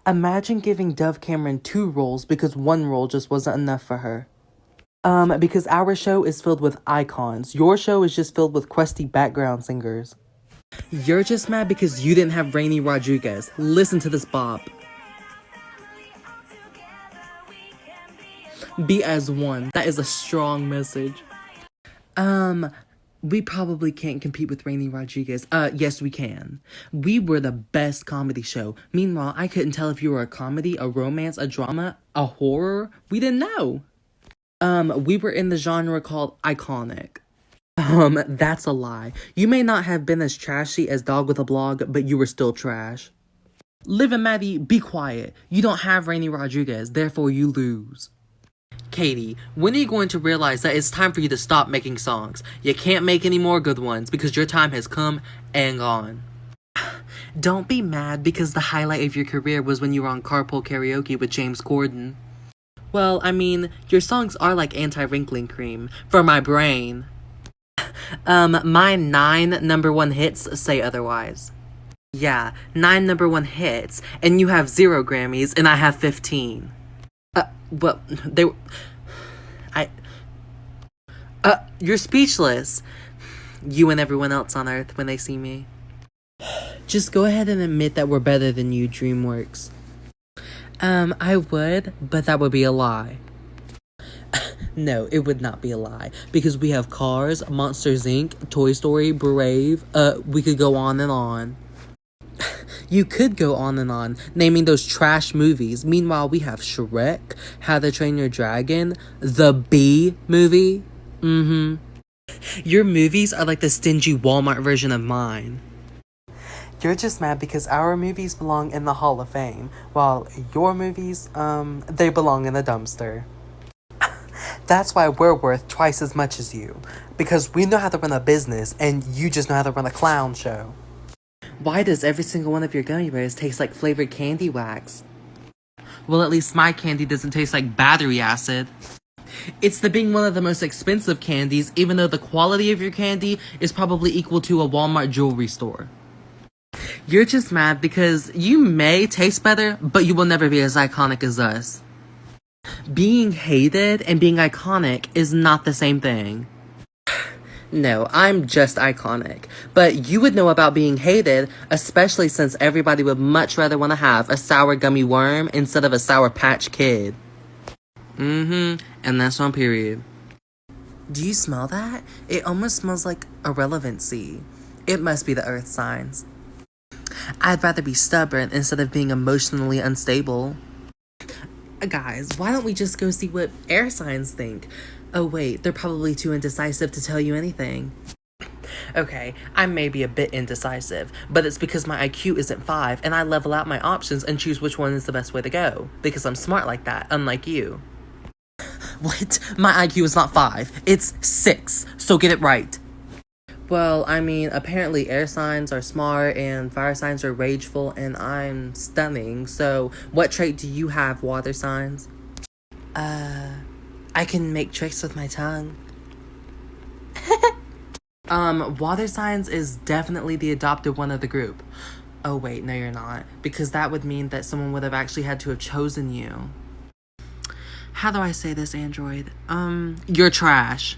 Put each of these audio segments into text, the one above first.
Imagine giving Dove Cameron 2 roles because 1 role just wasn't enough for her. Because our show is filled with icons. Your show is just filled with crusty background singers. You're just mad because you didn't have Rainy Rodriguez. Listen to this bop. Be as one. That is a strong message. We probably can't compete with Rainy Rodriguez. Yes, we can. We were the best comedy show. Meanwhile, I couldn't tell if you were a comedy, a romance, a drama, a horror. We didn't know. We were in the genre called iconic. That's a lie. You may not have been as trashy as Dog with a Blog, but you were still trash. Liv and Maddie, be quiet. You don't have Rainy Rodriguez, therefore you lose. Katie, when are you going to realize that it's time for you to stop making songs? You can't make any more good ones because your time has come and gone. Don't be mad because the highlight of your career was when you were on Carpool Karaoke with James Corden. Well, I mean, your songs are like anti-wrinkling cream for my brain. My 9 #1 hits say otherwise. Yeah, 9 #1 hits, and you have 0 Grammys, and I have 15. Well, you're speechless. You and everyone else on Earth when they see me. Just go ahead and admit that we're better than you, DreamWorks. I would, but that would be a lie. No, it would not be a lie. Because we have Cars, Monsters, Inc., Toy Story, Brave, we could go on and on. You could go on and on, naming those trash movies. Meanwhile, we have Shrek, How to Train Your Dragon, The Bee Movie. Your movies are like the stingy Walmart version of mine. You're just mad because our movies belong in the Hall of Fame, while your movies, they belong in the dumpster. That's why we're worth twice as much as you. Because we know how to run a business, and you just know how to run a clown show. Why does every single one of your gummy bears taste like flavored candy wax? Well, at least my candy doesn't taste like battery acid. It's the being one of the most expensive candies, even though the quality of your candy is probably equal to a Walmart jewelry store. You're just mad because you may taste better, but you will never be as iconic as us. Being hated and being iconic is not the same thing. No, I'm just iconic. But you would know about being hated, especially since everybody would much rather want to have a sour gummy worm instead of a Sour Patch Kid. And that's on period. Do you smell that? It almost smells like irrelevancy. It must be the earth signs. I'd rather be stubborn instead of being emotionally unstable. Guys, why don't we just go see what air signs think? Oh wait, they're probably too indecisive to tell you anything. Okay, I may be a bit indecisive, but it's because my IQ isn't 5 and I level out my options and choose which one is the best way to go. Because I'm smart like that, unlike you. What? My IQ is not 5, it's 6, so get it right. Well, I mean, apparently air signs are smart and fire signs are rageful and I'm stunning, so what trait do you have, water signs? I can make tricks with my tongue. Water signs is definitely the adopted one of the group. Oh wait, no you're not, because that would mean that someone would have actually had to have chosen you. How do I say this, Android? You're trash.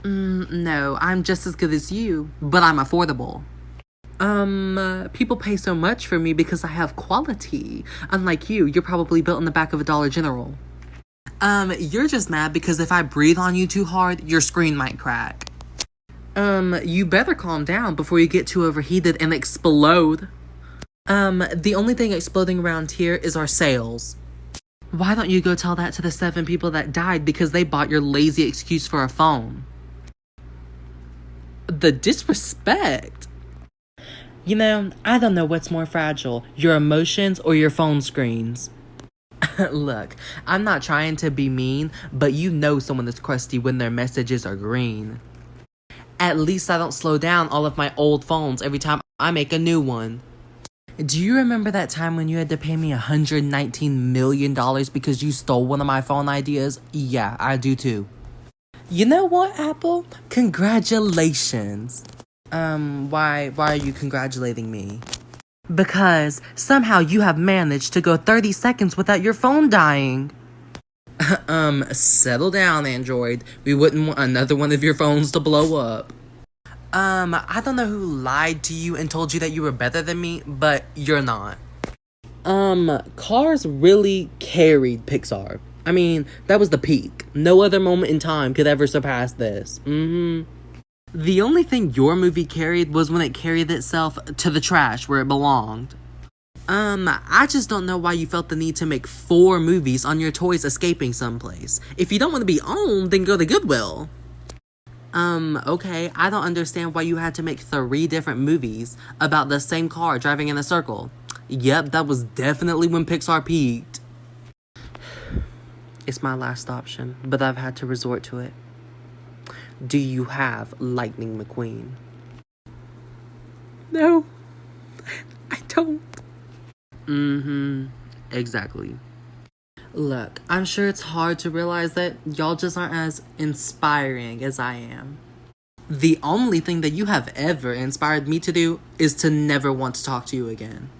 No, I'm just as good as you, but I'm affordable. People pay so much for me because I have quality. Unlike you, you're probably built in the back of a Dollar General. You're just mad because if I breathe on you too hard, your screen might crack. You better calm down before you get too overheated and explode. The only thing exploding around here is our sales. Why don't you go tell that to the 7 people that died because they bought your lazy excuse for a phone? The disrespect. You know, I don't know what's more fragile, your emotions or your phone screens. Look, I'm not trying to be mean, but you know someone is crusty when their messages are green. At least I don't slow down all of my old phones every time I make a new one. Do you remember that time when you had to pay me $119 million because you stole one of my phone ideas? Yeah, I do too. You know what, Apple? Congratulations. Why are you congratulating me? Because somehow you have managed to go 30 seconds without your phone dying. Settle down, Android. We wouldn't want another one of your phones to blow up. I don't know who lied to you and told you that you were better than me, but you're not. Cars really carried Pixar. I mean, that was the peak. No other moment in time could ever surpass this. The only thing your movie carried was when it carried itself to the trash where it belonged. I just don't know why you felt the need to make 4 movies on your toys escaping someplace. If you don't want to be owned, then go to Goodwill. Okay, I don't understand why you had to make 3 different movies about the same car driving in a circle. Yep, that was definitely when Pixar peaked. It's my last option, but I've had to resort to it. Do you have Lightning McQueen? No, I don't. Exactly. Look, I'm sure it's hard to realize that y'all just aren't as inspiring as I am. The only thing that you have ever inspired me to do is to never want to talk to you again.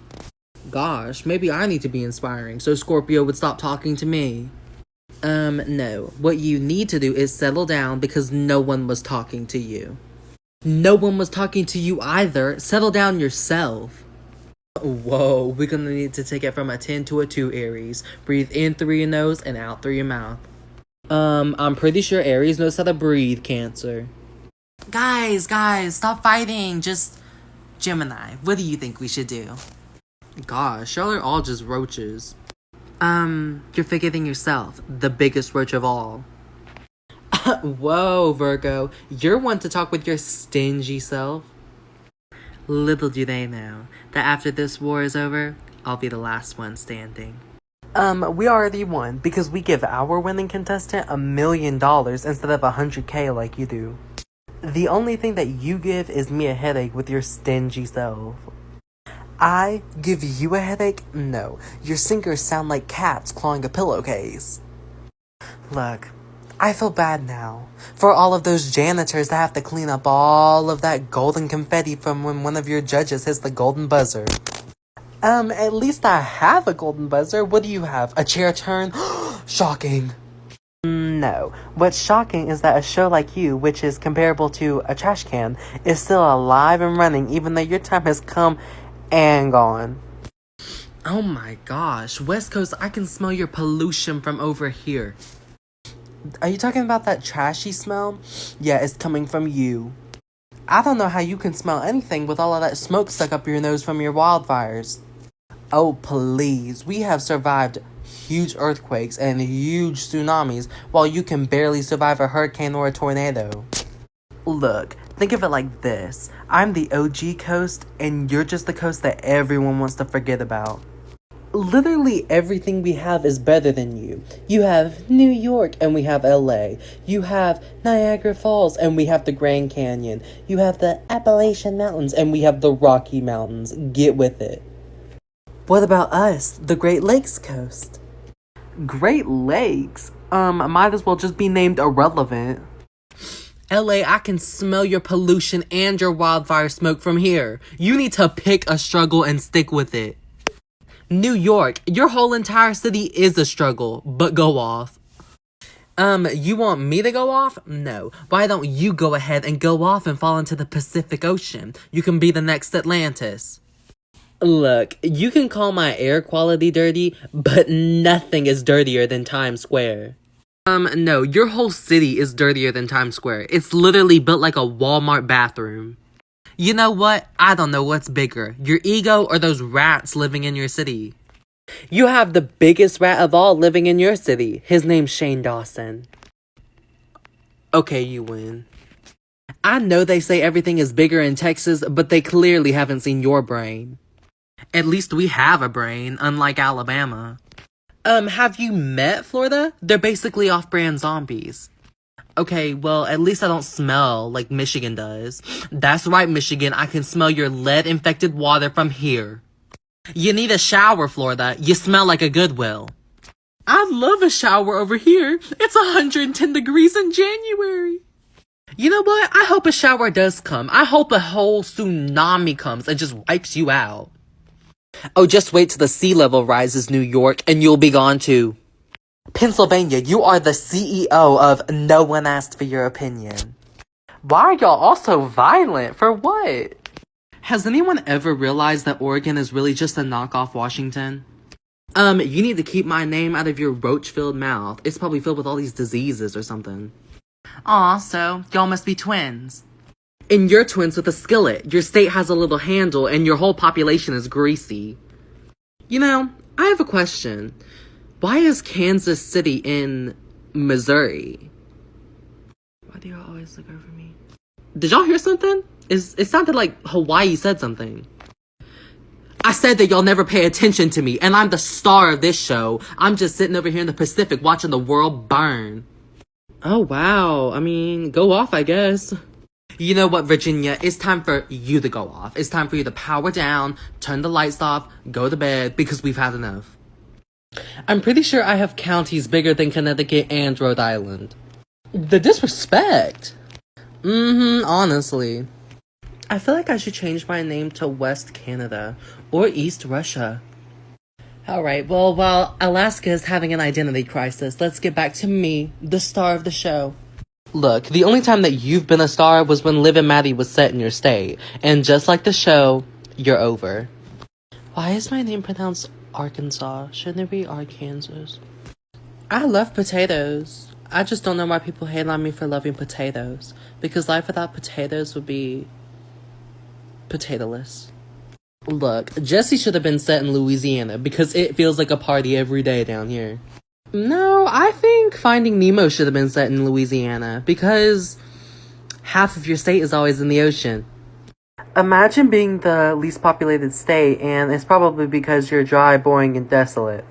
Gosh, maybe I need to be inspiring so Scorpio would stop talking to me. No. What you need to do is settle down because no one was talking to you. No one was talking to you either. Settle down yourself. Whoa, we're gonna need to take it from a 10 to a 2, Aries. Breathe in through your nose and out through your mouth. I'm pretty sure Aries knows how to breathe, Cancer. Guys, stop fighting. Just Gemini, what do you think we should do? Gosh, y'all are all just roaches. You're forgetting yourself, the biggest roach of all. Whoa, Virgo, you're one to talk with your stingy self. Little do they know that after this war is over, I'll be the last one standing. We already won because we give our winning contestant $1 million instead of $100K like you do. The only thing that you give is me a headache with your stingy self. I give you a headache? No, your singers sound like cats clawing a pillowcase. Look, I feel bad now for all of those janitors that have to clean up all of that golden confetti from when one of your judges hits the golden buzzer. At least I have a golden buzzer. What do you have? A chair turn? Shocking. No. What's shocking is that a show like you, which is comparable to a trash can, is still alive and running even though your time has come and gone. Oh my gosh, West Coast, I can smell your pollution from over here. Are you talking about that trashy smell? Yeah, it's coming from you. I don't know how you can smell anything with all of that smoke stuck up your nose from your wildfires. Oh, please. We have survived huge earthquakes and huge tsunamis while you can barely survive a hurricane or a tornado. Look, think of it like this. I'm the OG coast and you're just the coast that everyone wants to forget about. Literally everything we have is better than you. You have New York and we have LA. You have Niagara Falls and we have the Grand Canyon. You have the Appalachian Mountains and we have the Rocky Mountains. Get with it. What about us, the Great Lakes coast? Great Lakes? Might as well just be named irrelevant. LA, I can smell your pollution and your wildfire smoke from here. You need to pick a struggle and stick with it. New York, your whole entire city is a struggle, but go off. You want me to go off? No. Why don't you go ahead and go off and fall into the Pacific Ocean? You can be the next Atlantis. Look, you can call my air quality dirty, but nothing is dirtier than Times Square. No, your whole city is dirtier than Times Square. It's literally built like a Walmart bathroom. You know what? I don't know what's bigger, your ego or those rats living in your city. You have the biggest rat of all living in your city. His name's Shane Dawson. Okay, you win. I know they say everything is bigger in Texas, but they clearly haven't seen your brain. At least we have a brain, unlike Alabama. Have you met Florida? They're basically off-brand zombies. Okay, well, at least I don't smell like Michigan does. That's right, Michigan, I can smell your lead-infected water from here. You need a shower, Florida. You smell like a Goodwill. I'd love a shower over here. It's 110 degrees in January. You know what? I hope a shower does come. I hope a whole tsunami comes and just wipes you out. Oh, just wait till the sea level rises, New York, and you'll be gone too. Pennsylvania, you are the CEO of No One Asked for Your Opinion. Why are y'all all so violent? For what? Has anyone ever realized that Oregon is really just a knockoff Washington? You need to keep my name out of your roach-filled mouth. It's probably filled with all these diseases or something. Aw, so y'all must be twins. And you're twins with a skillet. Your state has a little handle and your whole population is greasy. You know, I have a question. Why is Kansas City in Missouri? Why do y'all always look over me? Did y'all hear something? It sounded like Hawaii said something. I said that y'all never pay attention to me, and I'm the star of this show. I'm just sitting over here in the Pacific watching the world burn. Oh, wow. I mean, go off, I guess. You know what, Virginia? It's time for you to go off. It's time for you to power down, turn the lights off, go to bed, because we've had enough. I'm pretty sure I have counties bigger than Connecticut and Rhode Island. The disrespect. Honestly. I feel like I should change my name to West Canada or East Russia. Alright, well, while Alaska is having an identity crisis, let's get back to me, the star of the show. Look, the only time that you've been a star was when Liv and Maddie was set in your state. And just like the show, you're over. Why is my name pronounced Arkansas? Shouldn't it be Arkansas? I love potatoes. I just don't know why people hate on me for loving potatoes. Because life without potatoes would be potatoless. Look, Jessie should have been set in Louisiana because it feels like a party every day down here. No, I think Finding Nemo should have been set in Louisiana because half of your state is always in the ocean. Imagine being the least populated state, and it's probably because you're dry, boring, and desolate.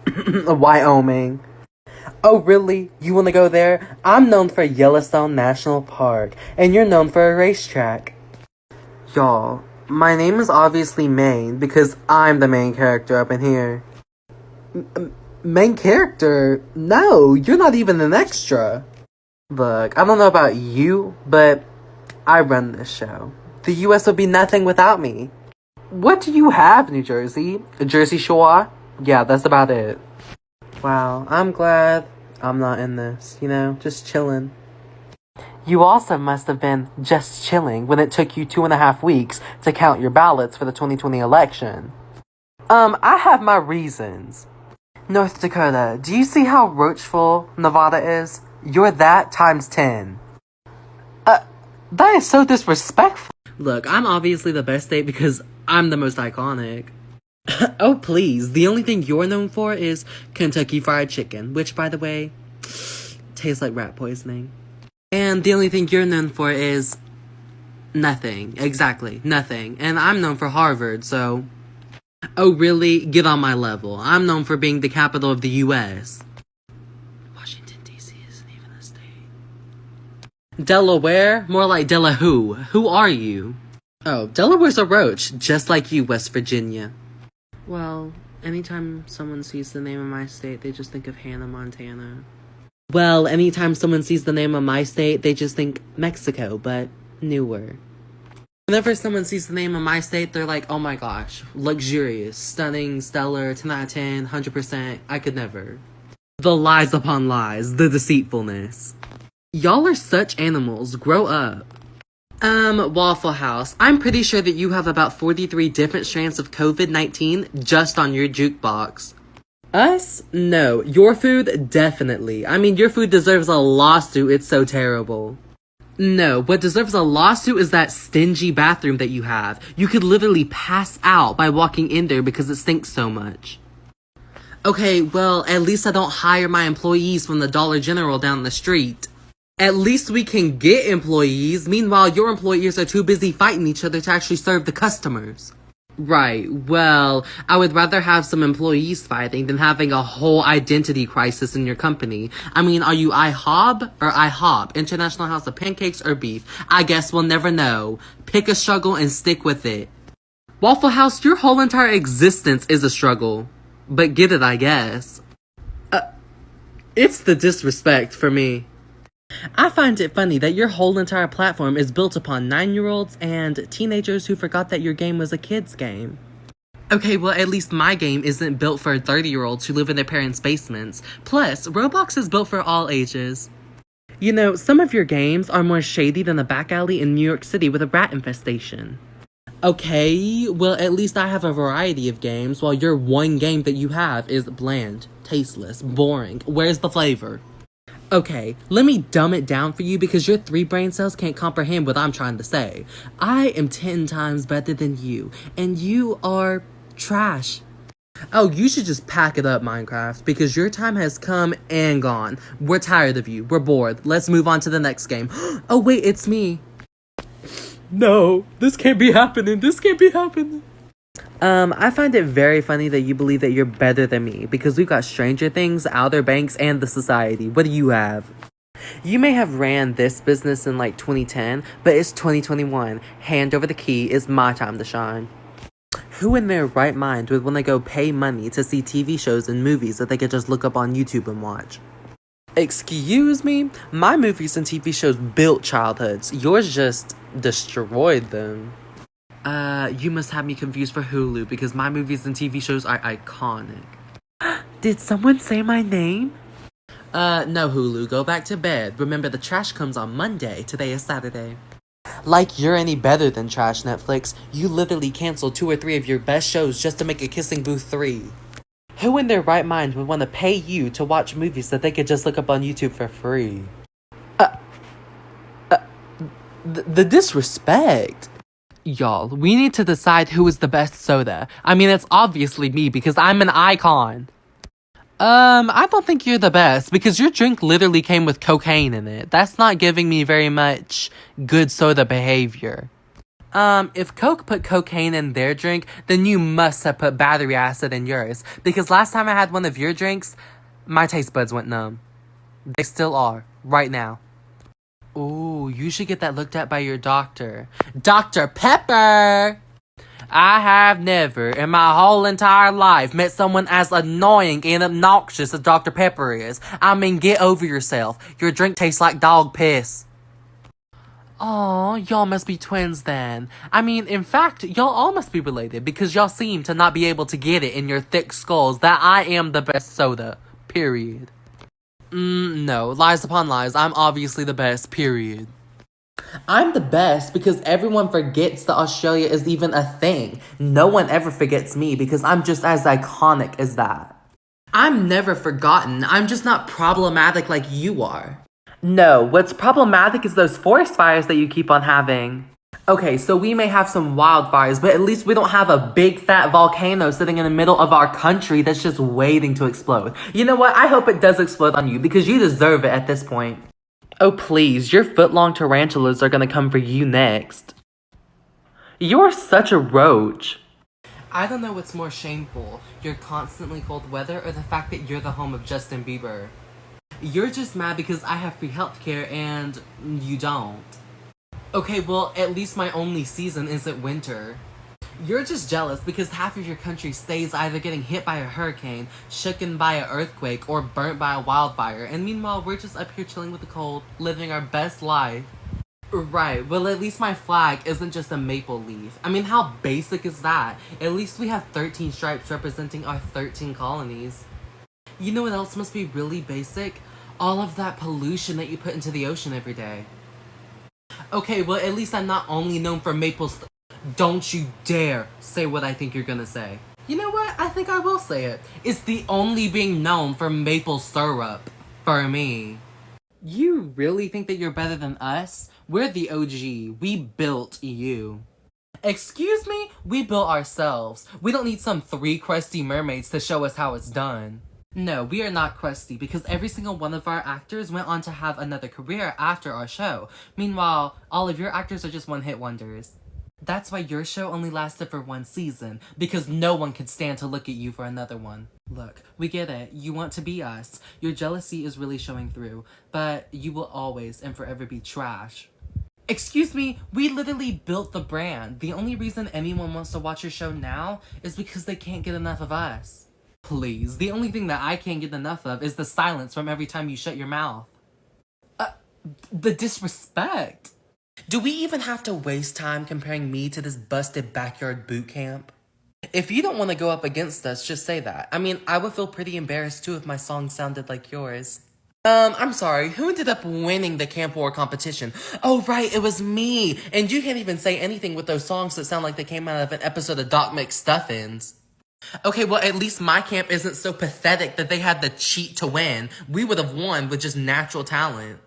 Wyoming. Oh, really? You want to go there? I'm known for Yellowstone National Park, and you're known for a racetrack. Y'all, my name is obviously Maine because I'm the main character up in here. Main character? No, you're not even an extra. Look, I don't know about you, but I run this show. The US would be nothing without me. What do you have, New Jersey? Jersey Shore? Yeah, that's about it. Wow, I'm glad I'm not in this, just chilling. You also must have been just chilling when it took you 2.5 weeks to count your ballots for the 2020 election. I have my reasons. North Dakota, do you see how roachful Nevada is? You're that times 10. That is so disrespectful. Look, I'm obviously the best state because I'm the most iconic. Oh, please. The only thing you're known for is Kentucky Fried Chicken, which, by the way, tastes like rat poisoning. And the only thing you're known for is nothing. Exactly, nothing. And I'm known for Harvard, so... Oh, really? Get on my level. I'm known for being the capital of the U.S. Washington, D.C. isn't even a state. Delaware? More like Delaware. Who are you? Oh, Delaware's a roach, just like you, West Virginia. Well, anytime someone sees the name of my state, they just think of Hannah Montana. Well, anytime someone sees the name of my state, they just think Mexico, but newer. Whenever someone sees the name of my state, they're like, oh my gosh, luxurious, stunning, stellar, 10 out of 10, 100%, I could never. The lies upon lies, the deceitfulness. Y'all are such animals, grow up. Waffle House, I'm pretty sure that you have about 43 different strands of COVID-19 just on your jukebox. Us? No. Your food? Definitely. I mean, your food deserves a lawsuit, it's so terrible. No, what deserves a lawsuit is that stingy bathroom that you have. You could literally pass out by walking in there because it stinks so much. Okay, well, at least I don't hire my employees from the Dollar General down the street. At least we can get employees. Meanwhile, your employers are too busy fighting each other to actually serve the customers. Right, well, I would rather have some employees fighting than having a whole identity crisis in your company. I mean, are you IHOB or IHOP? International House of Pancakes or Beef? I guess we'll never know. Pick a struggle and stick with it. Waffle House, your whole entire existence is a struggle. But get it, I guess. It's the disrespect for me. I find it funny that your whole entire platform is built upon 9-year-olds and teenagers who forgot that your game was a kid's game. Okay, well, at least my game isn't built for 30-year-olds who live in their parents' basements. Plus, Roblox is built for all ages. You know, some of your games are more shady than a back alley in New York City with a rat infestation. Okay, well, at least I have a variety of games, while your one game that you have is bland, tasteless, boring. Where's the flavor? Okay, let me dumb it down for you because your 3 brain cells can't comprehend what I'm trying to say. I am 10 times better than you, and you are trash. Oh, you should just pack it up, Minecraft, because your time has come and gone. We're tired of you. We're bored. Let's move on to the next game. Oh, wait, it's me. No, this can't be happening. This can't be happening. I find it very funny that you believe that you're better than me, because we've got Stranger Things, Outer Banks, and The Society. What do you have? You may have ran this business in like 2010, but it's 2021. Hand over the key, it's my time to shine. Who in their right mind would want to go pay money to see TV shows and movies that they could just look up on YouTube and watch? Excuse me? My movies and TV shows built childhoods. Yours just destroyed them. You must have me confused for Hulu because my movies and TV shows are iconic. Did someone say my name? No, Hulu. Go back to bed. Remember, the trash comes on Monday. Today is Saturday. Like you're any better than trash, Netflix. You literally canceled 2 or 3 of your best shows just to make a Kissing Booth 3. Who in their right mind would want to pay you to watch movies that they could just look up on YouTube for free? The disrespect. Y'all, we need to decide who is the best soda. I mean, it's obviously me because I'm an icon. I don't think you're the best because your drink literally came with cocaine in it. That's not giving me very much good soda behavior. If Coke put cocaine in their drink, then you must have put battery acid in yours. Because last time I had one of your drinks, my taste buds went numb. They still are, right now. Ooh, you should get that looked at by your doctor. Dr. Pepper! I have never, in my whole entire life, met someone as annoying and obnoxious as Dr. Pepper is. I mean, get over yourself. Your drink tastes like dog piss. Aw, y'all must be twins then. I mean, in fact, y'all all must be related because y'all seem to not be able to get it in your thick skulls that I am the best soda. Period. No, lies upon lies. I'm obviously the best, period. I'm the best because everyone forgets that Australia is even a thing. No one ever forgets me because I'm just as iconic as that. I'm never forgotten. I'm just not problematic like you are. No, what's problematic is those forest fires that you keep on having. Okay, so we may have some wildfires, but at least we don't have a big fat volcano sitting in the middle of our country that's just waiting to explode. You know what? I hope it does explode on you because you deserve it at this point. Oh please, your foot-long tarantulas are gonna come for you next. You're such a roach. I don't know what's more shameful, your constantly cold weather or the fact that you're the home of Justin Bieber. You're just mad because I have free healthcare and you don't. Okay, well, at least my only season isn't winter. You're just jealous because half of your country stays either getting hit by a hurricane, shooken by an earthquake, or burnt by a wildfire, and meanwhile we're just up here chilling with the cold, living our best life. Right, well at least my flag isn't just a maple leaf. I mean, how basic is that? At least we have 13 stripes representing our 13 colonies. You know what else must be really basic? All of that pollution that you put into the ocean every day. Okay, well at least I'm not only known for maple Don't you dare say what I think you're gonna say. You know what? I think I will say it. It's the only being known for maple syrup. For me. You really think that you're better than us? We're the OG. We built you. Excuse me? We built ourselves. We don't need some 3 crusty mermaids to show us how it's done. No, we are not crusty because every single one of our actors went on to have another career after our show. Meanwhile, all of your actors are just one-hit wonders. That's why your show only lasted for 1 season, because no one could stand to look at you for another one. Look, we get it. You want to be us. Your jealousy is really showing through, but you will always and forever be trash. Excuse me, we literally built the brand. The only reason anyone wants to watch your show now is because they can't get enough of us. Please, the only thing that I can't get enough of is the silence from every time you shut your mouth. The disrespect. Do we even have to waste time comparing me to this busted backyard boot camp? If you don't want to go up against us, just say that. I mean, I would feel pretty embarrassed too if my song sounded like yours. I'm sorry, who ended up winning the Camp War competition? Oh, right, it was me! And you can't even say anything with those songs that sound like they came out of an episode of Doc McStuffins. Okay, well, at least my camp isn't so pathetic that they had to cheat to win. We would have won with just natural talent.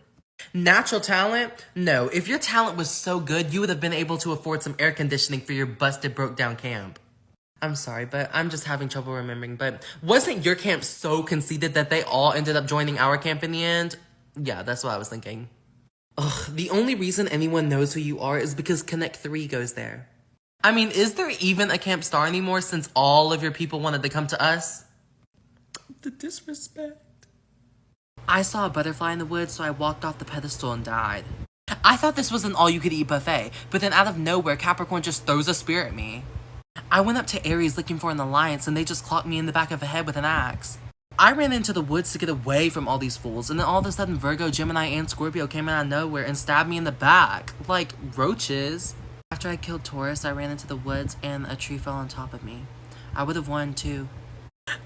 Natural talent? No, if your talent was so good, you would have been able to afford some air conditioning for your busted, broke down camp. I'm sorry, but I'm just having trouble remembering, but wasn't your camp so conceited that they all ended up joining our camp in the end? Yeah, that's what I was thinking. Ugh, the only reason anyone knows who you are is because Connect 3 goes there. I mean, is there even a Camp Star anymore since all of your people wanted to come to us? The disrespect. I saw a butterfly in the woods, so I walked off the pedestal and died. I thought this was an all-you-could-eat buffet, but then out of nowhere, Capricorn just throws a spear at me. I went up to Aries looking for an alliance, and they just clocked me in the back of the head with an axe. I ran into the woods to get away from all these fools, and then all of a sudden Virgo, Gemini, and Scorpio came out of nowhere and stabbed me in the back, like roaches. After I killed Taurus, I ran into the woods, and a tree fell on top of me. I would have won, too.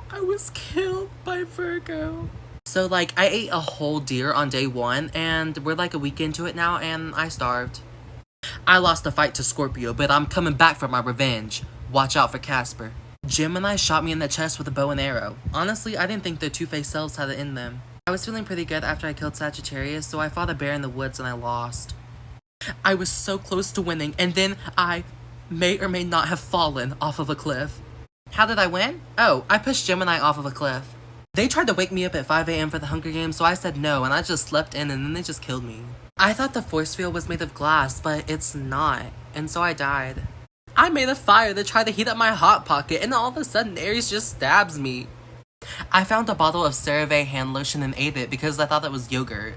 I was killed by Virgo. So, like, I ate a whole deer on day 1, and we're like a week into it now, and I starved. I lost the fight to Scorpio, but I'm coming back for my revenge. Watch out for Casper. Gemini shot me in the chest with a bow and arrow. Honestly, I didn't think their two-faced selves had it in them. I was feeling pretty good after I killed Sagittarius, so I fought a bear in the woods and I lost. I was so close to winning, and then I may or may not have fallen off of a cliff. How did I win? Oh, I pushed Gemini off of a cliff. They tried to wake me up at 5 a.m. for the Hunger Games, so I said no, and I just slept in, and then they just killed me. I thought the force field was made of glass, but it's not, and so I died. I made a fire to try to heat up my Hot Pocket, and all of a sudden Aries just stabs me. I found a bottle of CeraVe hand lotion and ate it because I thought that was yogurt.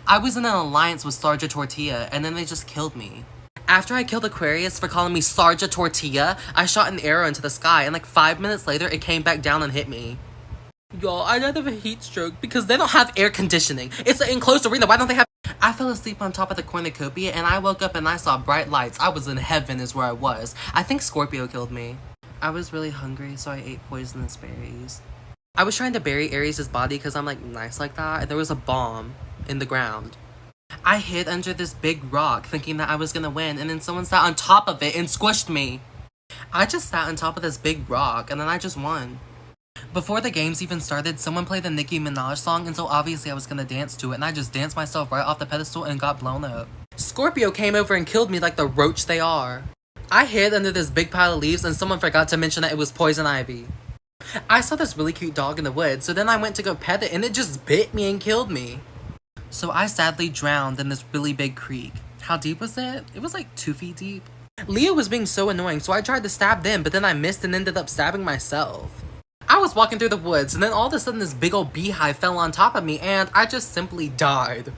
I was in an alliance with Sarja Tortilla, and then they just killed me. After I killed Aquarius for calling me Sarja Tortilla, I shot an arrow into the sky, and like 5 minutes later, it came back down and hit me. Y'all, I died of a heat stroke because they don't have air conditioning. It's an enclosed arena, why don't they have— I fell asleep on top of the cornucopia, and I woke up and I saw bright lights. I was in heaven is where I was. I think Scorpio killed me. I was really hungry, so I ate poisonous berries. I was trying to bury Aries' body because I'm like nice like that, and there was a bomb in the ground. I hid under this big rock thinking that I was gonna win, and then someone sat on top of it and squished me. I just sat on top of this big rock, and then I just won. Before the games even started, someone played the Nicki Minaj song, and so obviously I was gonna dance to it, and I just danced myself right off the pedestal and got blown up. Scorpio came over and killed me like the roach they are. I hid under this big pile of leaves, and someone forgot to mention that it was poison ivy. I saw this really cute dog in the woods, so then I went to go pet it, and it just bit me and killed me. So I sadly drowned in this really big creek. How deep was it? It was like 2 feet deep. Leo was being so annoying, so I tried to stab them, but then I missed and ended up stabbing myself. I was walking through the woods, and then all of a sudden this big old beehive fell on top of me, and I just simply died.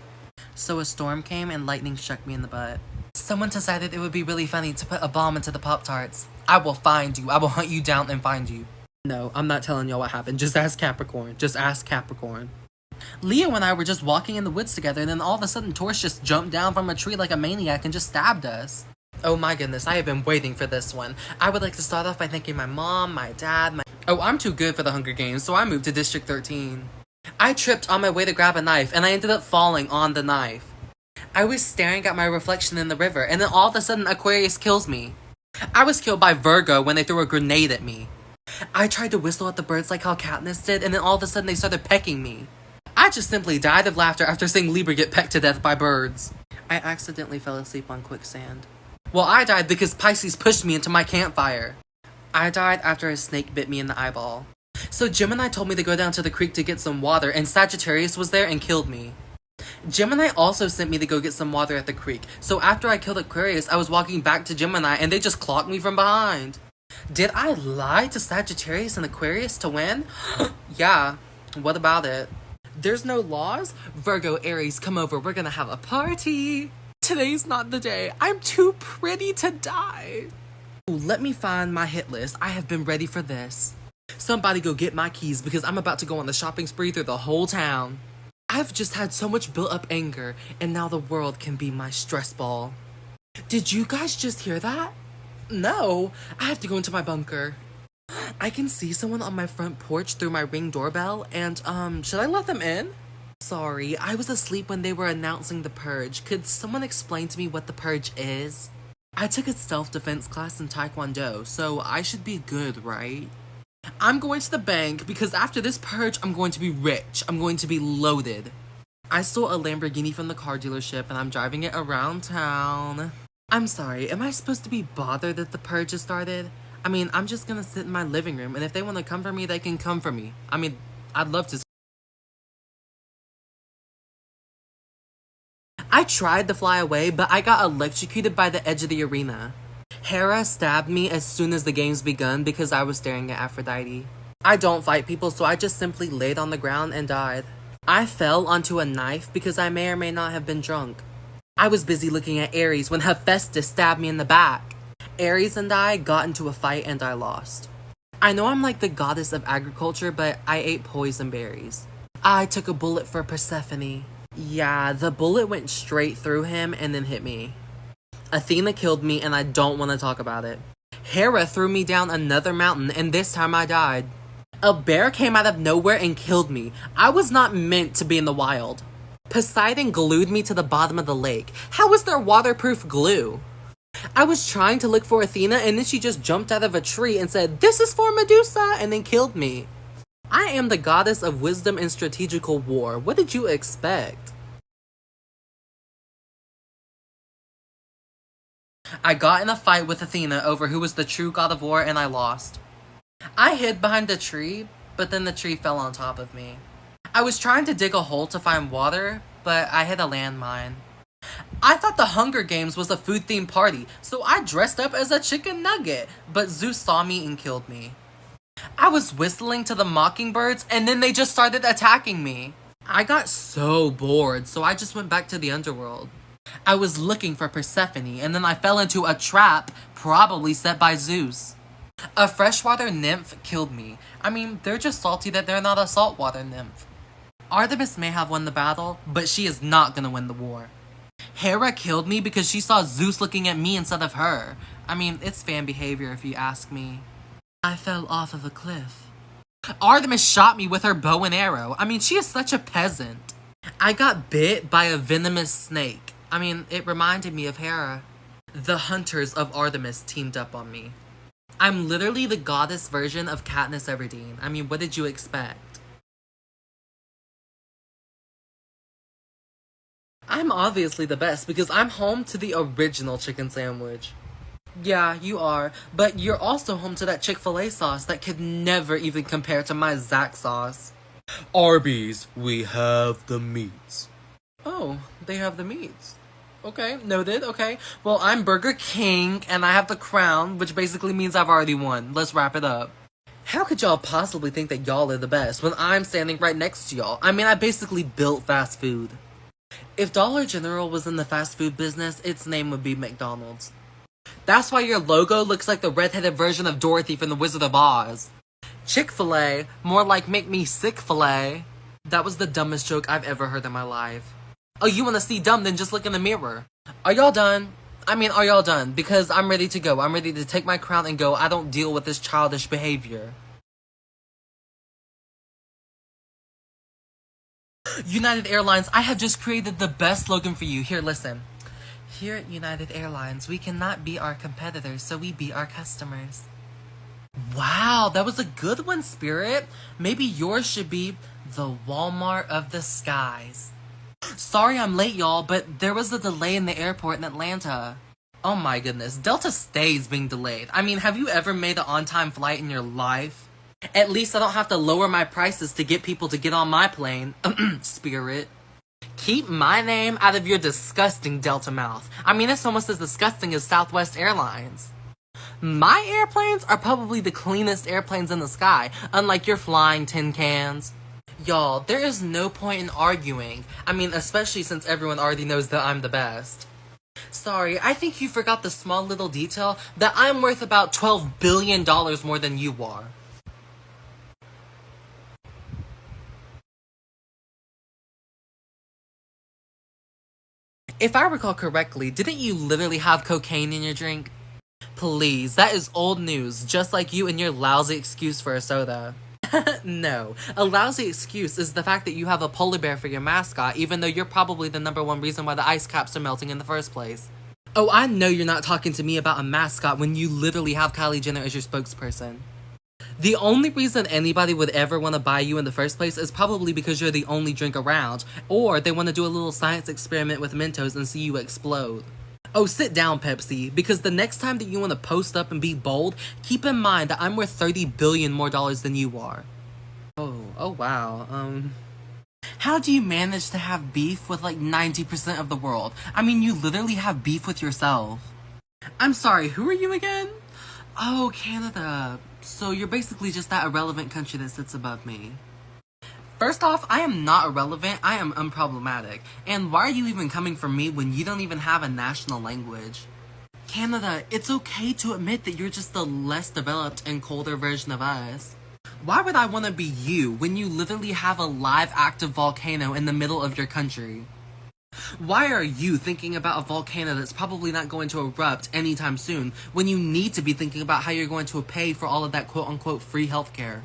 So a storm came and lightning struck me in the butt. Someone decided it would be really funny to put a bomb into the Pop-Tarts. I will find you. I will hunt you down and find you. No, I'm not telling y'all what happened. Just ask Capricorn. Just ask Capricorn. Leo and I were just walking in the woods together, and then all of a sudden Taurus just jumped down from a tree like a maniac and just stabbed us. Oh my goodness, I have been waiting for this one. I would like to start off by thanking my mom, my dad, Oh, I'm too good for the Hunger Games, so I moved to District 13. I tripped on my way to grab a knife, and I ended up falling on the knife. I was staring at my reflection in the river, and then all of a sudden Aquarius kills me. I was killed by Virgo when they threw a grenade at me. I tried to whistle at the birds like how Katniss did, and then all of a sudden they started pecking me. I just simply died of laughter after seeing Libra get pecked to death by birds. I accidentally fell asleep on quicksand. Well, I died because Pisces pushed me into my campfire. I died after a snake bit me in the eyeball. So Gemini told me to go down to the creek to get some water, and Sagittarius was there and killed me. Gemini also sent me to go get some water at the creek, so after I killed Aquarius, I was walking back to Gemini and they just clocked me from behind. Did I lie to Sagittarius and Aquarius to win? Yeah, what about it? There's no laws? Virgo, Aries, come over, we're gonna have a party! Today's not the day. I'm too pretty to die. Let me find my hit list. I have been ready for this. Somebody go get my keys because I'm about to go on the shopping spree through the whole town. I've just had so much built up anger, and now the world can be my stress ball. Did you guys just hear that? No, I have to go into my bunker. I can see someone on my front porch through my Ring doorbell, and, should I let them in? Sorry, I was asleep when they were announcing the purge. Could someone explain to me what the purge is? I took a self-defense class in Taekwondo, so I should be good, right? I'm going to the bank because after this purge, I'm going to be rich. I'm going to be loaded. I stole a Lamborghini from the car dealership and I'm driving it around town. I'm sorry, am I supposed to be bothered that the purge has started? I mean, I'm just gonna sit in my living room, and if they want to come for me, they can come for me. I mean, I'd love to. I tried to fly away, but I got electrocuted by the edge of the arena. Hera stabbed me as soon as the games begun because I was staring at Aphrodite. I don't fight people, so I just simply laid on the ground and died. I fell onto a knife because I may or may not have been drunk. I was busy looking at Ares when Hephaestus stabbed me in the back. Ares and I got into a fight and I lost. I know I'm like the goddess of agriculture, but I ate poison berries. I took a bullet for Persephone. Yeah, the bullet went straight through him and then hit me. Athena killed me and I don't want to talk about it. Hera threw me down another mountain and this time I died. A bear came out of nowhere and killed me. I was not meant to be in the wild. Poseidon glued me to the bottom of the lake. How is there waterproof glue? I was trying to look for Athena and then she just jumped out of a tree and said, "This is for Medusa," and then killed me. I am the goddess of wisdom and strategical war. What did you expect? I got in a fight with Athena over who was the true god of war and I lost. I hid behind a tree, but then the tree fell on top of me. I was trying to dig a hole to find water, but I hit a landmine. I thought the Hunger Games was a food-themed party, so I dressed up as a chicken nugget, but Zeus saw me and killed me. I was whistling to the mockingbirds, and then they just started attacking me. I got so bored, so I just went back to the underworld. I was looking for Persephone, and then I fell into a trap, probably set by Zeus. A freshwater nymph killed me. I mean, they're just salty that they're not a saltwater nymph. Artemis may have won the battle, but she is not gonna win the war. Hera killed me because she saw Zeus looking at me instead of her. I mean, it's fan behavior if you ask me. I fell off of a cliff. Artemis shot me with her bow and arrow. I mean, she is such a peasant. I got bit by a venomous snake. I mean, it reminded me of Hera. The hunters of Artemis teamed up on me. I'm literally the goddess version of Katniss Everdeen. I mean, what did you expect? I'm obviously the best because I'm home to the original chicken sandwich. Yeah, you are, but you're also home to that Chick-fil-A sauce that could never even compare to my Zack sauce. Arby's, we have the meats. Oh, they have the meats. Okay, noted, okay. Well, I'm Burger King, and I have the crown, which basically means I've already won. Let's wrap it up. How could y'all possibly think that y'all are the best when I'm standing right next to y'all? I mean, I basically built fast food. If Dollar General was in the fast food business, its name would be McDonald's. That's why your logo looks like the redheaded version of Dorothy from The Wizard of Oz. Chick-fil-A, more like Make Me Sick Filet. That was the dumbest joke I've ever heard in my life. Oh, you wanna see dumb? Then just look in the mirror. Are y'all done? I mean, are y'all done? Because I'm ready to go. I'm ready to take my crown and go. I don't deal with this childish behavior. United Airlines, I have just created the best slogan for you. Here, listen. Here at United Airlines, we cannot be our competitors, so we be our customers. Wow, that was a good one, Spirit. Maybe yours should be the Walmart of the skies. Sorry I'm late, y'all, but there was a delay in the airport in Atlanta. Oh my goodness, Delta stays being delayed. I mean, have you ever made an on-time flight in your life? At least I don't have to lower my prices to get people to get on my plane. Spirit. Keep my name out of your disgusting Delta mouth. I mean, it's almost as disgusting as Southwest Airlines. My airplanes are probably the cleanest airplanes in the sky, unlike your flying tin cans. Y'all, there is no point in arguing. I mean, especially since everyone already knows that I'm the best. Sorry, I think you forgot the small little detail that I'm worth about $12 billion more than you are. If I recall correctly, didn't you literally have cocaine in your drink? Please, that is old news, just like you and your lousy excuse for a soda. No, a lousy excuse is the fact that you have a polar bear for your mascot, even though you're probably the number one reason why the ice caps are melting in the first place. Oh, I know you're not talking to me about a mascot when you literally have Kylie Jenner as your spokesperson. The only reason anybody would ever want to buy you in the first place is probably because you're the only drink around, or they want to do a little science experiment with Mentos and see you explode. Oh, sit down, Pepsi, because the next time that you want to post up and be bold, keep in mind that I'm worth 30 billion more dollars than you are. Oh wow, how do you manage to have beef with like 90% of the world? I mean, you literally have beef with yourself. I'm sorry, who are you again? Oh, Canada. So you're basically just that irrelevant country that sits above me. First off, I am not irrelevant, I am unproblematic. And why are you even coming for me when you don't even have a national language? Canada, it's okay to admit that you're just the less developed and colder version of us. Why would I want to be you when you literally have a live active volcano in the middle of your country? Why are you thinking about a volcano that's probably not going to erupt anytime soon when you need to be thinking about how you're going to pay for all of that quote-unquote free healthcare?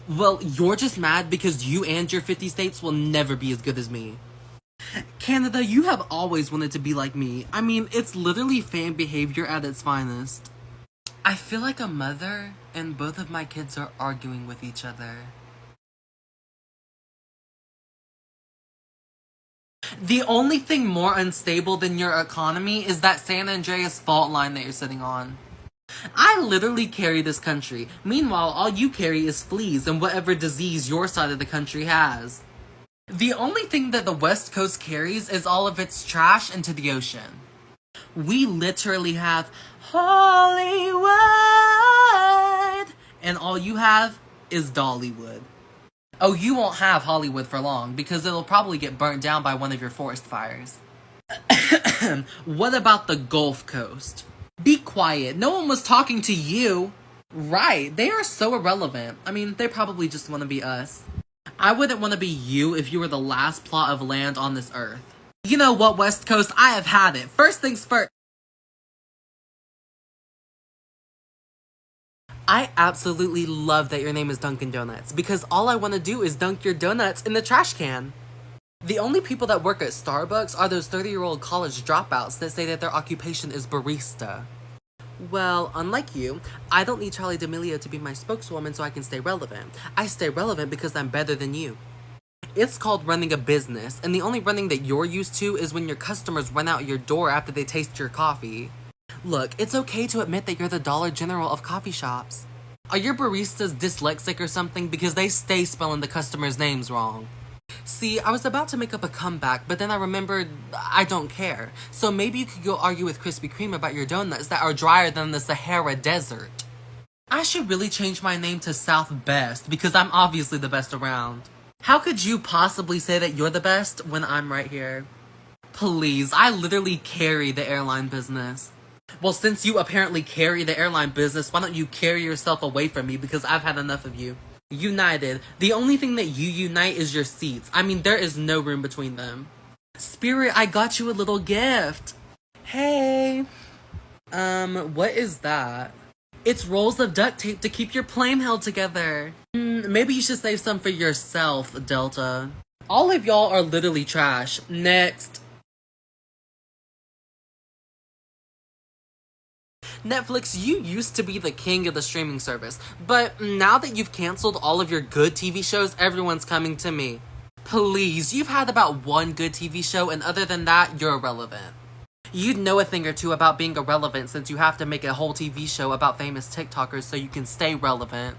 Well, you're just mad because you and your 50 states will never be as good as me. Canada, you have always wanted to be like me. I mean, it's literally fan behavior at its finest. I feel like a mother, and both of my kids are arguing with each other. The only thing more unstable than your economy is that San Andreas fault line that you're sitting on. I literally carry this country. Meanwhile, all you carry is fleas and whatever disease your side of the country has. The only thing that the West Coast carries is all of its trash into the ocean. We literally have Hollywood, and all you have is Dollywood. Oh, you won't have Hollywood for long, because it'll probably get burnt down by one of your forest fires. What about the Gulf Coast? Be quiet, no one was talking to you. Right, they are so irrelevant. I mean, they probably just want to be us. I wouldn't want to be you if you were the last plot of land on this earth. You know what, West Coast, I have had it. First things first. I absolutely love that your name is Dunkin' Donuts, because all I want to do is dunk your donuts in the trash can. The only people that work at Starbucks are those 30-year-old college dropouts that say that their occupation is barista. Well, unlike you, I don't need Charli D'Amelio to be my spokeswoman so I can stay relevant. I stay relevant because I'm better than you. It's called running a business, and the only running that you're used to is when your customers run out your door after they taste your coffee. Look, it's okay to admit that you're the Dollar General of coffee shops. Are your baristas dyslexic or something because they stay spelling the customers' names wrong? See, I was about to make up a comeback, but then I remembered I don't care. So maybe you could go argue with Krispy Kreme about your donuts that are drier than the Sahara Desert. I should really change my name to South Best because I'm obviously the best around. How could you possibly say that you're the best when I'm right here? Please, I literally carry the airline business. Well, since you apparently carry the airline business, why don't you carry yourself away from me because I've had enough of you. United. The only thing that you unite is your seats. I mean, there is no room between them. Spirit, I got you a little gift. Hey. What is that? It's rolls of duct tape to keep your plane held together. Maybe you should save some for yourself, Delta. All of y'all are literally trash. Next. Netflix, you used to be the king of the streaming service, but now that you've canceled all of your good TV shows, everyone's coming to me. Please, you've had about one good TV show, and other than that, you're irrelevant. You'd know a thing or two about being irrelevant since you have to make a whole TV show about famous TikTokers so you can stay relevant.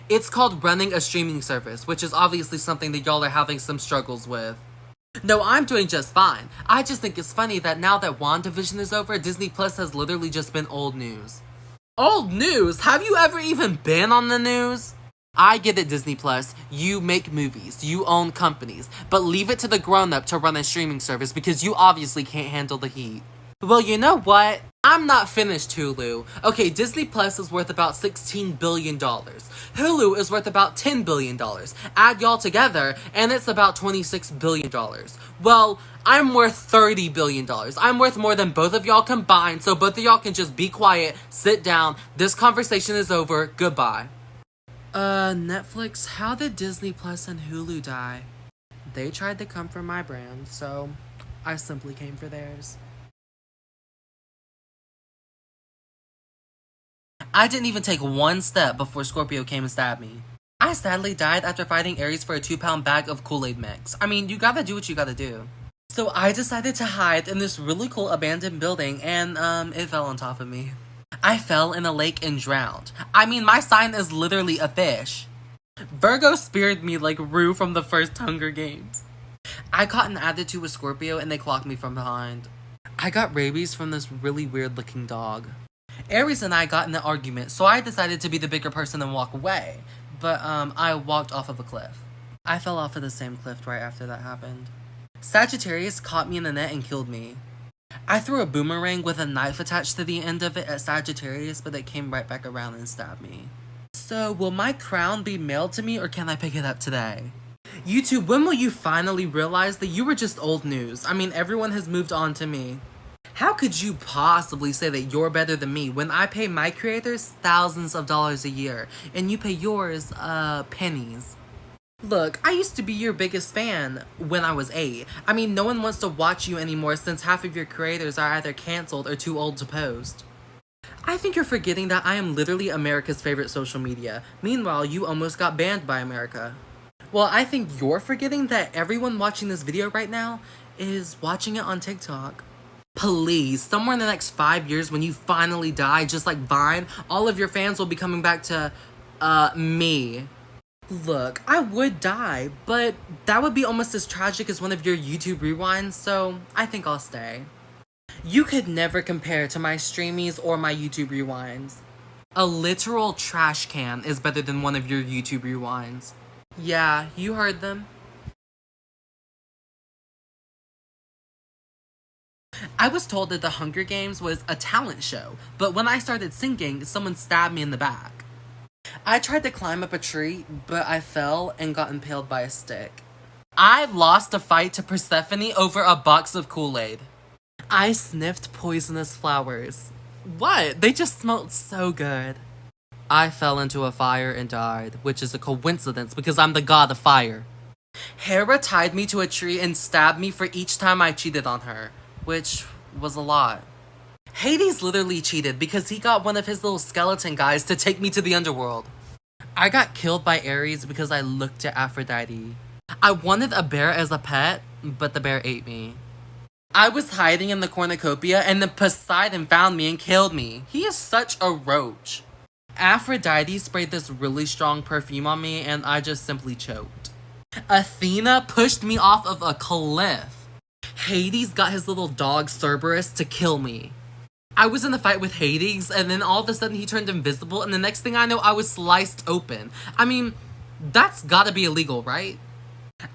It's called running a streaming service, which is obviously something that y'all are having some struggles with. No, I'm doing just fine. I just think it's funny that now that WandaVision is over, Disney Plus has literally just been old news. Old news? Have you ever even been on the news? I get it, Disney Plus. You make movies, you own companies, but leave it to the grown-up to run a streaming service because you obviously can't handle the heat. Well, you know what? I'm not finished, Hulu. Okay, Disney Plus is worth about $16 billion. Hulu is worth about $10 billion. Add y'all together, and it's about $26 billion. Well, I'm worth $30 billion. I'm worth more than both of y'all combined, so both of y'all can just be quiet, sit down, this conversation is over, goodbye. Netflix, how did Disney Plus and Hulu die? They tried to come for my brand, so I simply came for theirs. I didn't even take one step before Scorpio came and stabbed me. I sadly died after fighting Ares for a 2-pound bag of Kool-Aid mix. I mean, you gotta do what you gotta do. So I decided to hide in this really cool abandoned building and, it fell on top of me. I fell in a lake and drowned. I mean, my sign is literally a fish. Virgo speared me like Rue from the first Hunger Games. I caught an attitude with Scorpio and they clocked me from behind. I got rabies from this really weird looking dog. Aries and I got in an argument, so I decided to be the bigger person and walk away. But, I walked off of a cliff. I fell off of the same cliff right after that happened. Sagittarius caught me in the net and killed me. I threw a boomerang with a knife attached to the end of it at Sagittarius, but it came right back around and stabbed me. So, will my crown be mailed to me or can I pick it up today? YouTube, when will you finally realize that you were just old news? I mean, everyone has moved on to me. How could you possibly say that you're better than me when I pay my creators thousands of dollars a year and you pay yours, pennies? Look, I used to be your biggest fan when I was 8. I mean, no one wants to watch you anymore since half of your creators are either cancelled or too old to post. I think you're forgetting that I am literally America's favorite social media. Meanwhile, you almost got banned by America. Well, I think you're forgetting that everyone watching this video right now is watching it on TikTok. Please, somewhere in the next 5 years when you finally die, just like Vine, all of your fans will be coming back to, me. Look, I would die, but that would be almost as tragic as one of your YouTube rewinds, so I think I'll stay. You could never compare to my streamies or my YouTube rewinds. A literal trash can is better than one of your YouTube rewinds. Yeah, you heard them. I was told that the Hunger Games was a talent show, but when I started singing, someone stabbed me in the back. I tried to climb up a tree, but I fell and got impaled by a stick. I lost a fight to Persephone over a box of Kool-Aid. I sniffed poisonous flowers. What? They just smelled so good. I fell into a fire and died, which is a coincidence because I'm the god of fire. Hera tied me to a tree and stabbed me for each time I cheated on her, which was a lot. Hades literally cheated because he got one of his little skeleton guys to take me to the underworld. I got killed by Ares because I looked at Aphrodite. I wanted a bear as a pet, but the bear ate me. I was hiding in the cornucopia and then Poseidon found me and killed me. He is such a roach. Aphrodite sprayed this really strong perfume on me and I just simply choked. Athena pushed me off of a cliff. Hades got his little dog Cerberus to kill me. I was in a fight with Hades and then all of a sudden he turned invisible and the next thing I know I was sliced open. I mean, that's gotta be illegal, right?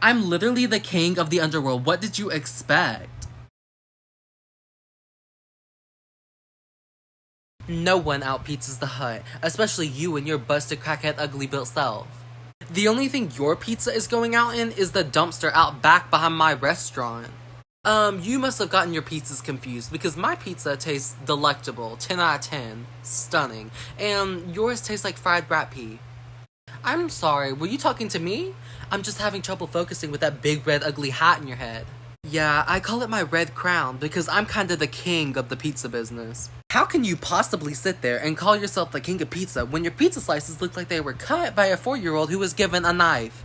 I'm literally the king of the underworld. What did you expect? No one out-pizzas the Hut, especially you and your busted crackhead ugly built self. The only thing your pizza is going out in is the dumpster out back behind my restaurant. You must have gotten your pizzas confused because my pizza tastes delectable, 10 out of 10, stunning, and yours tastes like fried rat pea. I'm sorry, were you talking to me? I'm just having trouble focusing with that big red ugly hat in your head. Yeah, I call it my red crown because I'm kinda the king of the pizza business. How can you possibly sit there and call yourself the king of pizza when your pizza slices look like they were cut by a 4-year-old who was given a knife?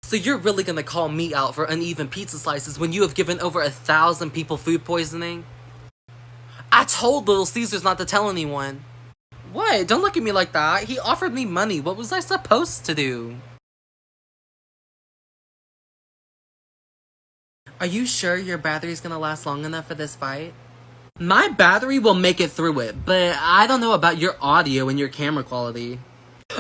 So you're really gonna call me out for uneven pizza slices when you have given over 1,000 people food poisoning? I told Little Caesars not to tell anyone. What? Don't look at me like that. He offered me money. What was I supposed to do? Are you sure your battery's gonna last long enough for this fight? My battery will make it through it, but I don't know about your audio and your camera quality.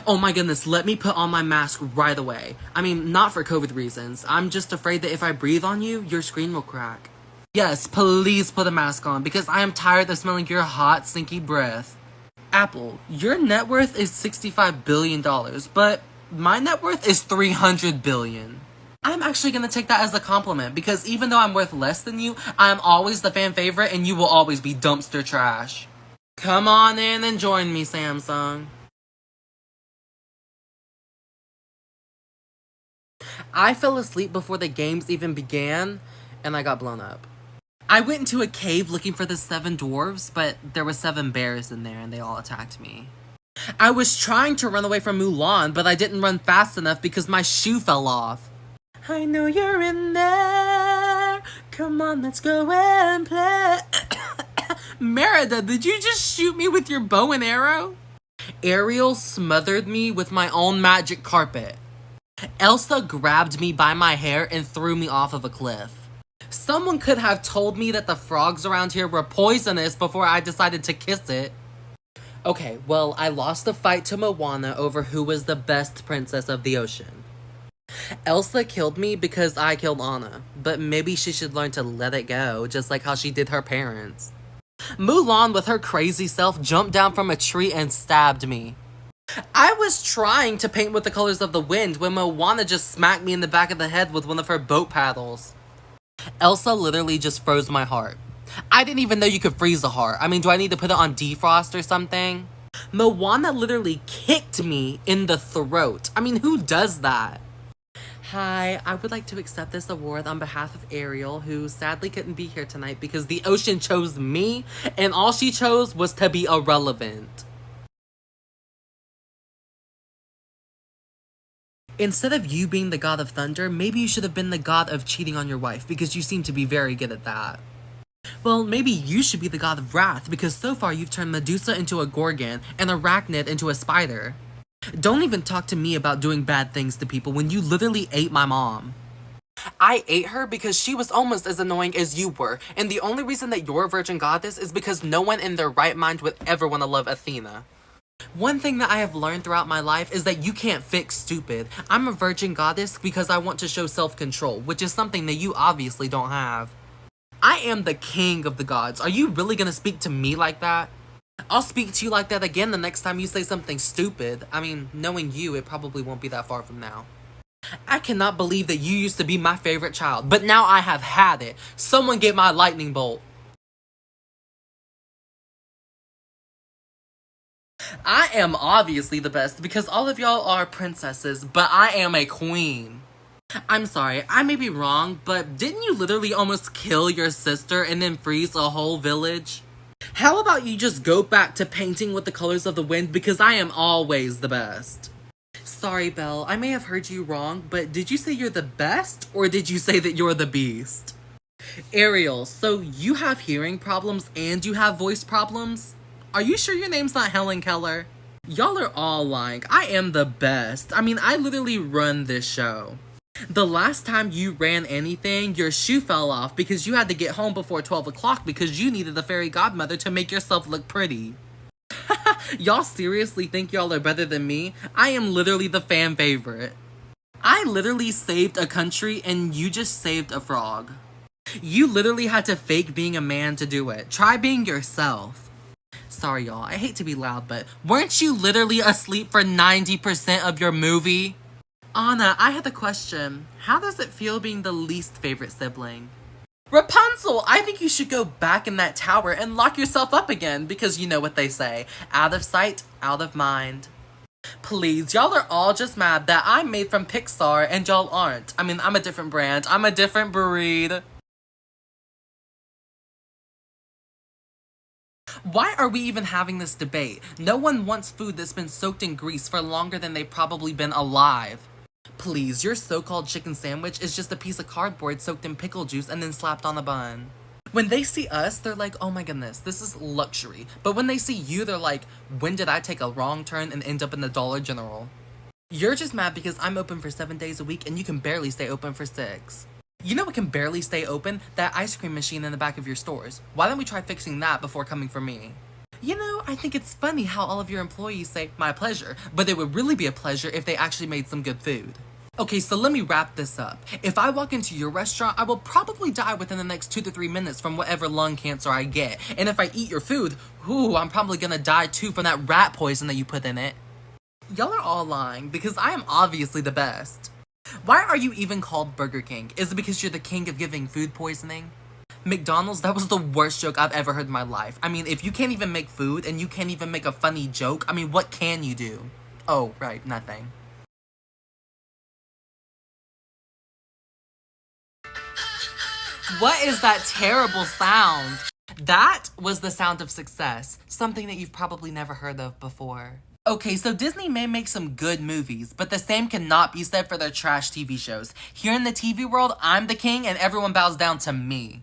Oh my goodness, let me put on my mask right away. I mean, not for COVID reasons. I'm just afraid that if I breathe on you, your screen will crack. Yes, please put a mask on because I am tired of smelling your hot, stinky breath. Apple, your net worth is $65 billion, but my net worth is $300 billion. I'm actually gonna take that as a compliment because even though I'm worth less than you, I'm always the fan favorite and you will always be dumpster trash. Come on in and join me, Samsung. I fell asleep before the games even began, and I got blown up. I went into a cave looking for the 7 dwarves, but there were 7 bears in there and they all attacked me. I was trying to run away from Mulan, but I didn't run fast enough because my shoe fell off. I know you're in there. Come on, let's go and play. Merida, did you just shoot me with your bow and arrow? Ariel smothered me with my own magic carpet. Elsa grabbed me by my hair and threw me off of a cliff. Someone could have told me that the frogs around here were poisonous before I decided to kiss it. Okay, well, I lost the fight to Moana over who was the best princess of the ocean. Elsa killed me because I killed Anna, but maybe she should learn to let it go, just like how she did her parents. Mulan with her crazy self jumped down from a tree and stabbed me. I was trying to paint with the colors of the wind when Moana just smacked me in the back of the head with one of her boat paddles. Elsa literally just froze my heart. I didn't even know you could freeze a heart. I mean, do I need to put it on defrost or something? Moana literally kicked me in the throat. I mean, who does that? Hi, I would like to accept this award on behalf of Ariel, who sadly couldn't be here tonight because the ocean chose me, and all she chose was to be irrelevant. Instead of you being the god of thunder, maybe you should have been the god of cheating on your wife, because you seem to be very good at that. Well, maybe you should be the god of wrath, because so far you've turned Medusa into a Gorgon and Arachnid into a spider. Don't even talk to me about doing bad things to people when you literally ate my mom. I ate her because she was almost as annoying as you were, and the only reason that you're a virgin goddess is because no one in their right mind would ever want to love Athena. One thing that I have learned throughout my life is that you can't fix stupid. I'm a virgin goddess because I want to show self-control, which is something that you obviously don't have. I am the king of the gods. Are you really gonna speak to me like that? I'll speak to you like that again the next time you say something stupid. I mean, knowing you, it probably won't be that far from now. I cannot believe that you used to be my favorite child, but now I have had it. Someone get my lightning bolt. I am obviously the best because all of y'all are princesses, but I am a queen. I'm sorry, I may be wrong, but didn't you literally almost kill your sister and then freeze a whole village? How about you just go back to painting with the colors of the wind because I am always the best. Sorry, Belle, I may have heard you wrong, but did you say you're the best or did you say that you're the beast? Ariel, so you have hearing problems and you have voice problems? Are you sure your name's not Helen Keller? Y'all are all lying. I am the best. I mean, I literally run this show. The last time you ran anything, your shoe fell off because you had to get home before 12 o'clock because you needed a fairy godmother to make yourself look pretty. Y'all seriously think y'all are better than me? I am literally the fan favorite. I literally saved a country and you just saved a frog. You literally had to fake being a man to do it. Try being yourself. Sorry, y'all. I hate to be loud, but weren't you literally asleep for 90% of your movie? Anna, I had a question. How does it feel being the least favorite sibling? Rapunzel, I think you should go back in that tower and lock yourself up again because you know what they say. Out of sight, out of mind. Please, y'all are all just mad that I'm made from Pixar and y'all aren't. I mean, I'm a different brand. I'm a different breed. Why are we even having this debate? No one wants food that's been soaked in grease for longer than they've probably been alive. Please, your so-called chicken sandwich is just a piece of cardboard soaked in pickle juice and then slapped on a bun. When they see us, they're like, oh my goodness, this is luxury. But when they see you, they're like, when did I take a wrong turn and end up in the Dollar General? You're just mad because I'm open for 7 days a week and you can barely stay open for 6. You know what can barely stay open? That ice cream machine in the back of your stores. Why don't we try fixing that before coming for me? You know, I think it's funny how all of your employees say, my pleasure, but it would really be a pleasure if they actually made some good food. Okay, so let me wrap this up. If I walk into your restaurant, I will probably die within the next 2 to 3 minutes from whatever lung cancer I get. And if I eat your food, I'm probably gonna die too from that rat poison that you put in it. Y'all are all lying, because I am obviously the best. Why are you even called Burger King? Is it because you're the king of giving food poisoning? McDonald's, that was the worst joke I've ever heard in my life. I mean, if you can't even make food and you can't even make a funny joke, I mean, what can you do? Oh, right, nothing. What is that terrible sound? That was the sound of success, something that you've probably never heard of before. Okay, so Disney may make some good movies, but the same cannot be said for their trash TV shows. Here in the TV world, I'm the king and everyone bows down to me.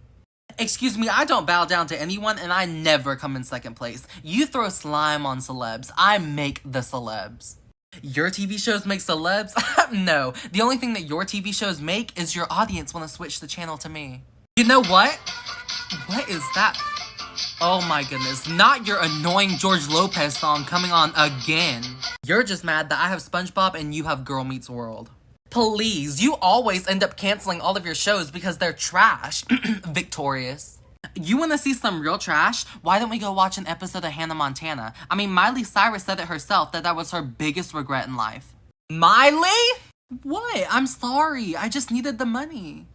Excuse me, I don't bow down to anyone and I never come in second place. You throw slime on celebs, I make the celebs. Your TV shows make celebs? No, the only thing that your TV shows make is your audience want to switch the channel to me. You know what? What is that? Oh my goodness, not your annoying George Lopez song coming on again. You're just mad that I have SpongeBob and you have Girl Meets World. Please, you always end up canceling all of your shows because they're trash. Victorious. You wanna see some real trash? Why don't we go watch an episode of Hannah Montana? I mean, Miley Cyrus said it herself that was her biggest regret in life. Miley? What? I'm sorry, I just needed the money.